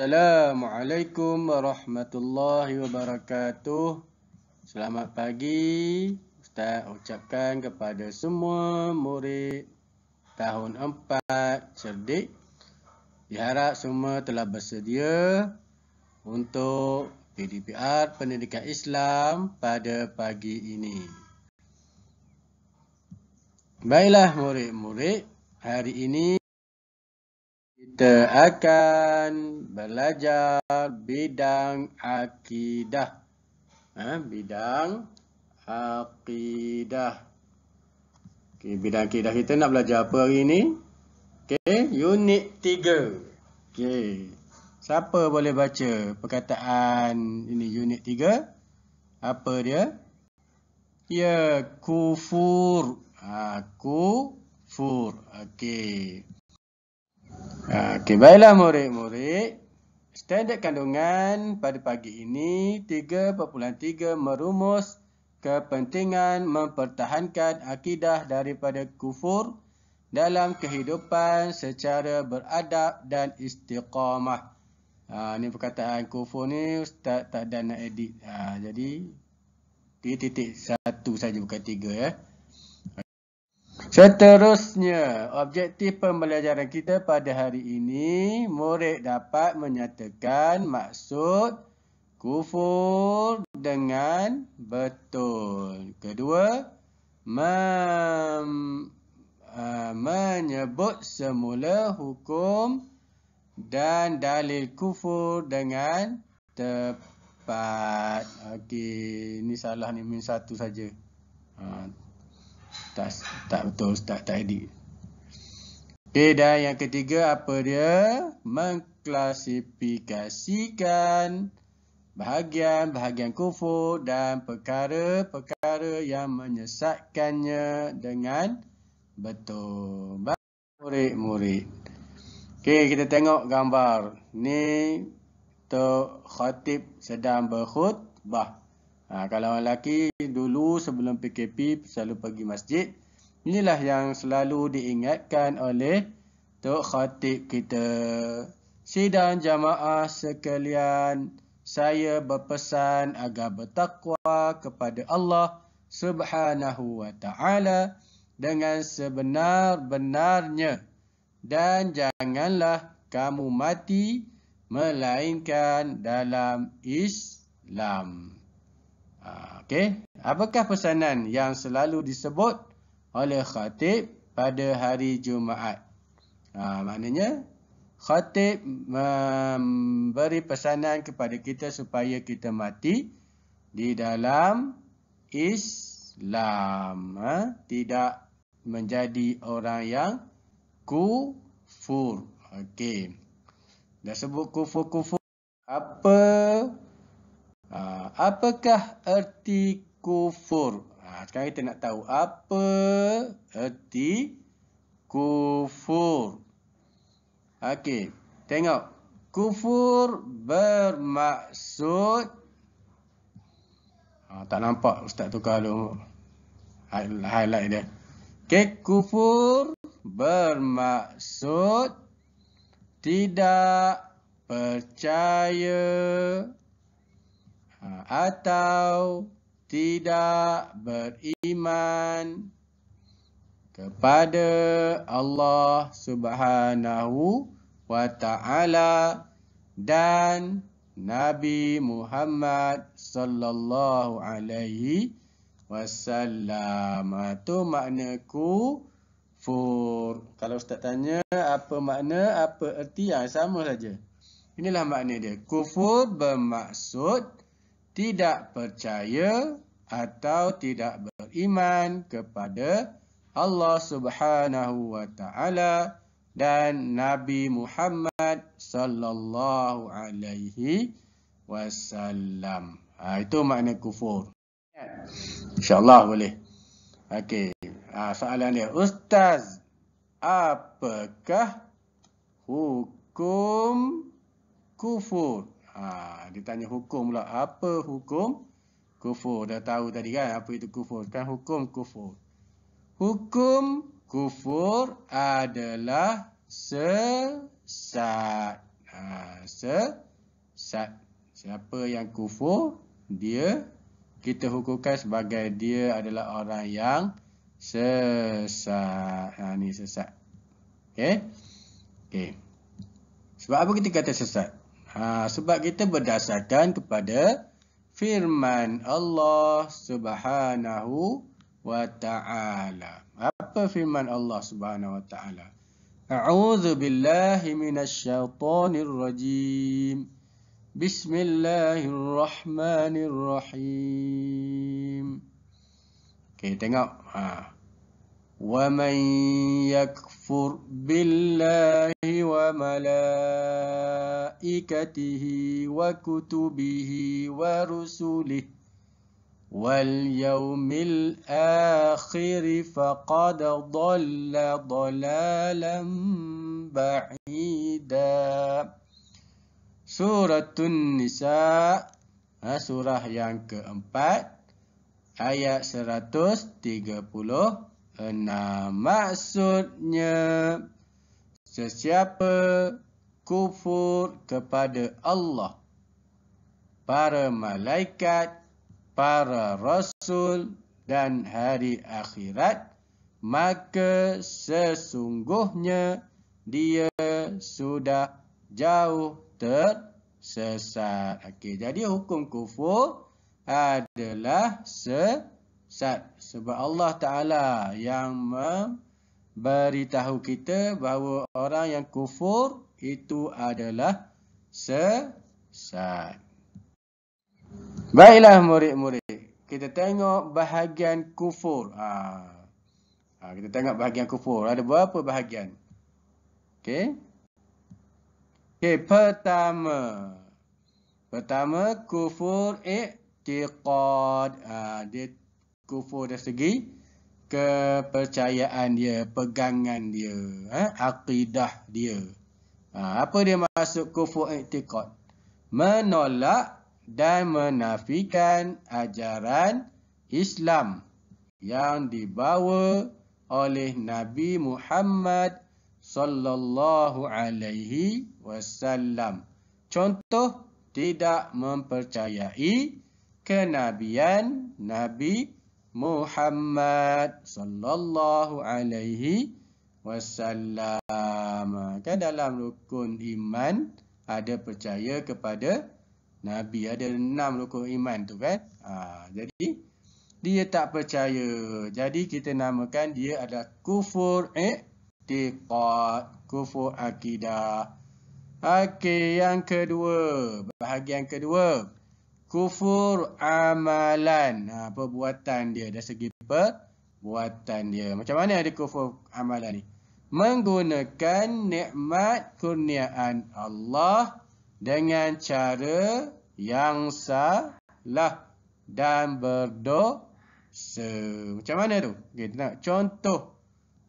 Assalamualaikum warahmatullahi wabarakatuh. Selamat pagi. Ustaz ucapkan kepada semua murid tahun 4 cerdik. Diharap semua telah bersedia untuk PDPR Pendidikan Islam pada pagi ini. Baiklah murid-murid, hari ini kita akan belajar bidang akidah. Bidang akidah. Okey, bidang akidah kita nak belajar apa hari ini? Okey, unit 3. Okey. Siapa boleh baca perkataan ini unit 3? Apa dia? Ya, kufur. Kufur. Okey. Okey, baiklah murid-murid. Standard kandungan pada pagi ini 3.3 merumus kepentingan mempertahankan akidah daripada kufur dalam kehidupan secara beradab dan istiqamah. Ini perkataan kufur ni Ustaz tak ada nak edit. Jadi 3.1 saja bukan 3 ya. Seterusnya, objektif pembelajaran kita pada hari ini, murid dapat menyatakan maksud kufur dengan betul. Kedua, menyebut semula hukum dan dalil kufur dengan tepat. Okey, ini salah ni, min 1 saja. Tak betul, tak edit. Okey, dan yang ketiga apa dia? Mengklasifikasikan bahagian-bahagian kufur dan perkara-perkara yang menyesatkannya dengan betul. Murid-murid. Okey, kita tengok gambar. Ni Tok Khatib sedang berkhutbah. Kalau orang lelaki dulu sebelum PKP selalu pergi masjid. Inilah yang selalu diingatkan oleh Tok Khatib kita. Sidang jamaah sekalian, saya berpesan agar bertakwa kepada Allah Subhanahu wa taala dengan sebenar-benarnya dan janganlah kamu mati melainkan dalam Islam. Okey, apakah pesanan yang selalu disebut oleh khatib pada hari Jumaat? Maknanya khatib memberi pesanan kepada kita supaya kita mati di dalam Islam, tidak menjadi orang yang kufur. Okey. Dah sebut kufur-kufur. Apakah erti kufur? Sekarang kita nak tahu apa erti kufur. Okey, tengok. Kufur bermaksud, tak nampak Ustaz tukar dulu highlight dia. Okey, kufur bermaksud tidak percaya atau tidak beriman kepada Allah Subhanahu wa taala dan Nabi Muhammad sallallahu alaihi wasallam. Itu makna kufur. Kalau Ustaz tanya apa makna, apa erti, sama saja. Inilah makna dia. Kufur bermaksud tidak percaya atau tidak beriman kepada Allah Subhanahu wa taala dan Nabi Muhammad sallallahu alaihi wasallam. Itu makna kufur. InsyaAllah boleh. Okey. Soalan dia, Ustaz, apakah hukum kufur? Dia tanya hukum pula. Apa hukum kufur? Dah tahu tadi kan apa itu kufur. Kan hukum kufur. Hukum kufur adalah sesat. Sesat. Siapa yang kufur, kita hukumkan sebagai dia adalah orang yang sesat. Ni sesat. Okey. Sebab apa kita kata sesat? Sebab kita berdasarkan kepada firman Allah Subhanahu wa ta'ala. Apa firman Allah Subhanahu wa ta'ala? A'udzu billahi minasyaitonir rajim. Bismillahirrahmanirrahim. Okey, tengok. Wa man yakfur billahi wa malaikatihi wa kutubihi wa rusulihi wal yawmil akhir faqad dhalla dhalalan ba'ida. Suratun Nisa, surah yang keempat, ayat 136. Maksudnya, sesiapa kufur kepada Allah, para malaikat, para rasul dan hari akhirat, maka sesungguhnya dia sudah jauh tersesat. Okey, jadi hukum kufur adalah sesat. Sebab Allah Ta'ala yang memberitahu kita bahawa orang yang kufur itu adalah sesat. Baiklah murid-murid, kita tengok bahagian kufur. Kita tengok bahagian kufur. Ada berapa bahagian? Okey. Pertama kufur i'tiqad. Dia kufur dari segi kepercayaan dia, pegangan dia, akidah dia. Apa dia maksud kufur i'tiqad? Menolak dan menafikan ajaran Islam yang dibawa oleh Nabi Muhammad sallallahu alaihi wasallam. Contoh, tidak mempercayai kenabian Nabi Muhammad sallallahu alaihi wasallam. Kan dalam rukun iman ada percaya kepada Nabi, ada 6 rukun iman tu kan. Jadi dia tak percaya. Jadi kita namakan dia adalah kufur i'tiqad, kufur akidah. Okey, yang kedua, bahagian kedua, kufur amalan. Perbuatan dia, dari segi perbuatan dia. Macam mana dia kufur amalan ni? Menggunakan nikmat kurniaan Allah dengan cara yang salah dan berdosa. Macam mana tu? Okay, tengok. Contoh,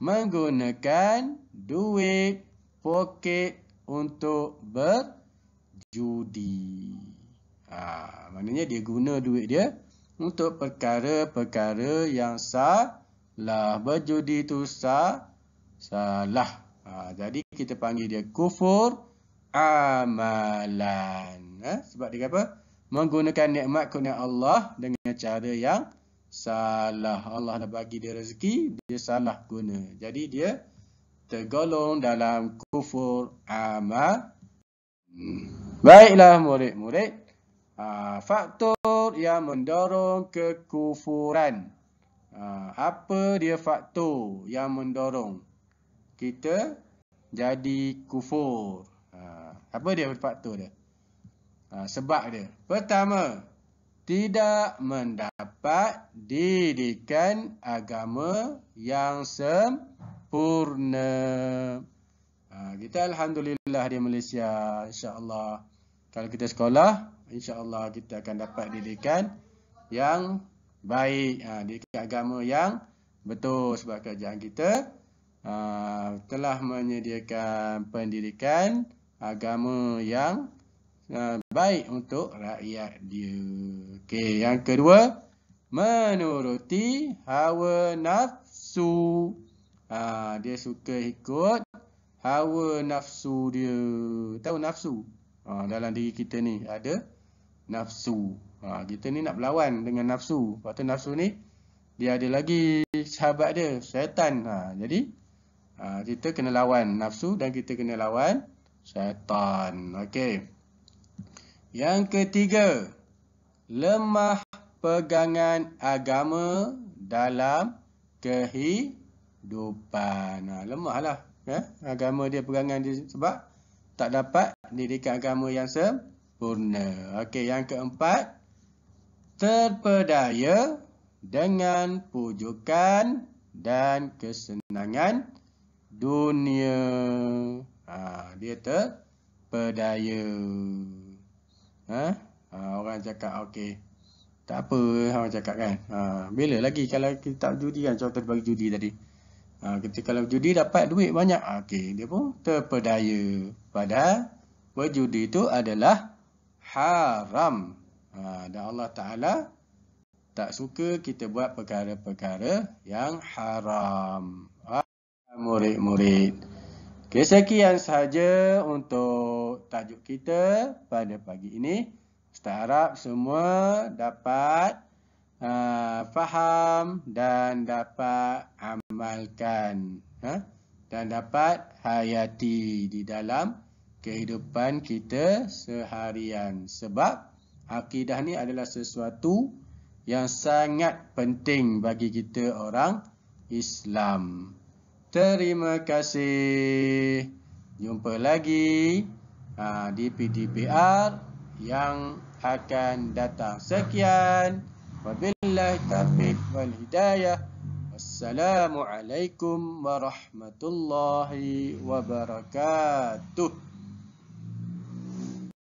menggunakan duit poket untuk berjudi. Maknanya dia guna duit dia untuk perkara-perkara yang salah. Berjudi tu salah. Jadi kita panggil dia kufur amalan. Sebab dia apa? Menggunakan nikmat kurnia Allah dengan cara yang salah. Allah dah bagi dia rezeki, dia salah guna. Jadi dia tergolong dalam kufur amalan. Baiklah murid-murid. Faktor yang mendorong kekufuran. Apa dia faktor yang mendorong kita jadi kufur? Apa dia faktor dia? Sebab dia. Pertama, tidak mendapat didikan agama yang sempurna. Kita alhamdulillah di Malaysia, insya-Allah. Kalau kita sekolah, insya-Allah kita akan dapat didikan yang baik, didikan agama yang betul, sebab kerajaan kita telah menyediakan pendidikan agama yang baik untuk rakyat dia. Okey, yang kedua, menuruti hawa nafsu. Dia suka ikut hawa nafsu dia. Tahu nafsu? Dalam diri kita ni ada nafsu. Kita ni nak berlawan dengan nafsu. Lepas tu nafsu ni dia ada lagi sahabat dia, syaitan. Jadi kita kena lawan nafsu dan kita kena lawan syaitan. Okey. Yang ketiga, lemah pegangan agama dalam kehidupan. Lemahlah agama dia, pegangan dia, sebab tak dapat didikan agama yang sempurna. Okey, yang keempat, terpedaya dengan pujukan dan kesenangan dunia. Dia terpedaya. Orang cakap okey, tak apa orang cakap kan. Bila lagi kalau kita tak judi kan, contoh bagi judi tadi. Kita kalau judi dapat duit banyak, okey, dia pun terpedaya. Padahal berjudi itu adalah haram. Dan Allah Ta'ala tak suka kita buat perkara-perkara yang haram. Murid-murid. Okay, sekian sahaja untuk tajuk kita pada pagi ini. Ustaz harap semua dapat faham dan dapat amalkan. Dan dapat hayati di dalam kehidupan kita seharian. Sebab akidah ni adalah sesuatu yang sangat penting bagi kita orang Islam. Terima kasih. Jumpa lagi di PDPR yang akan datang. Sekian. Wabillahi taufiq wal hidayah. Wassalamualaikum warahmatullahi wabarakatuh.